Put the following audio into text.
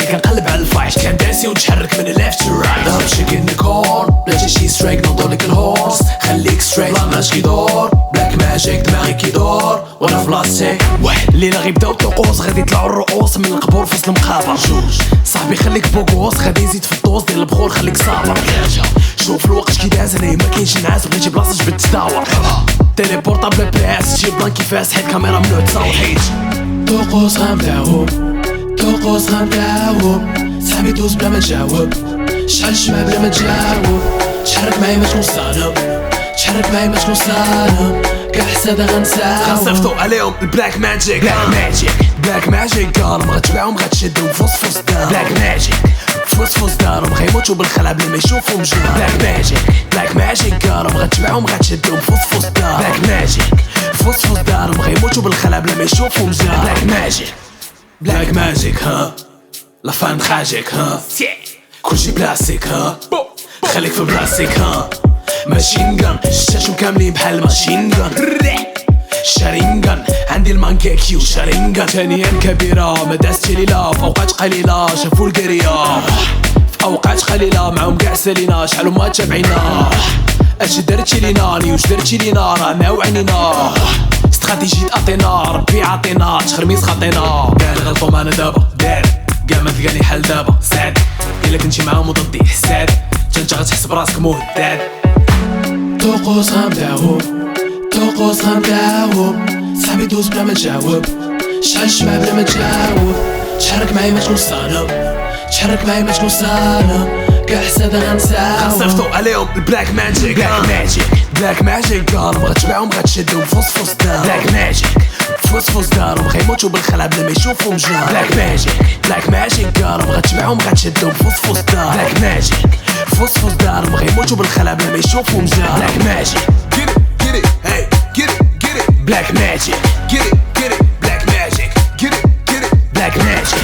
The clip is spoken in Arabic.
كنقلب على الفايت كان داسي وتحرك من ليفت تو رايت ضرب شيكين كورن بلا شي ستريك نوضو لك الهورس خليك ستريت لا ماش كيدور بلاك ماجيك دماغي كيدور وانا في بلاصتي واحد الليله غيبداو الطقوس غادي يطلعوا الرؤوس من القبور في وسط المقابر جوج صاحبي خليك بوكوس غادي يزيد في الدوز ديال البخور خليك صابر ثلاثه شوف الوقت كي داز انا ما كاينش نعاس بغيتي بلاصه جبت تداور تيليبورطابل بي اس شي بلان كيفاس حيت كاميرا ممنوع تصور حيت طقوس غنبداوهم طقوس غنبداوهم صاحبي دوز بلا ما تجاوب شحال شمع بلا ما تجاوب تحرك معايا ما تكون صانم تحرك معايا ما تكون صانم كاع حسادة غنساو غنصيفطو عليهم البلاك ماجيك بلاك ماجيك بلاك ماجيك قالهم غتبيعهم غتشدهم فوس دارهم بلاك ماجيك فوس دارهم غيموتو بالخلع بلا ما يشوفو مجنون بلاك ماجيك بلاك ماجيك قالهم غتبيعهم غتشدهم فوس دارهم بلاك ماجيك فوس دارهم غيموتو بالخلع بلا ما يشوفو مجنون بلاك ماجيك بلاك ماجيك ها لا فان تراجيك ها كلشي بلاستيك ها خليك في بلاستيك ها ماشين غان شاشو كاملين بحال ماشين غان شارينغان عندي المانكا كيو شارينغان ثانيا كبيرة ما دازتي ليلة في اوقات قليلة شافو القرية في اوقات قليلة معهم كاع سالينا شحال هما تابعينا اش درتي لينا ني واش درتي لينا رانا وعينينا استراتيجي تعطينا ربي عطينا تخرميس خاطينا كاع اللي غلطو معنا دابا دار كاع ما تلقاني حال دابا سعد الا كنتي معاهم وضدي حساد انت غتحس براسك مهداد طقوس غنبداوهم طقوس غنبداوهم صاحبي دوز بلا ما تجاوب شحال شمع بلا ما تجاوب تحرك معايا ما تكون صانم تحرك معايا ما تكون صانم كاع حسادة غنساو غنصيفطو عليهم البلاك ماجيك بلاك ماجيك بلاك ماجيك قالهم غتبيعهم غتشدهم فوس دارهم بلاك ماجيك فوس دارهم غيموتو بالخلع بلا ما يشوفو مجنون بلاك ماجيك قالهم غتبيعهم غتشدهم فوس دارهم بلاك ماجيك فوس دارهم غيموتو بالخلع بلا ما يشوفو مجنون بلاك ماجيك get it hey get it black magic get it black magic get it black magic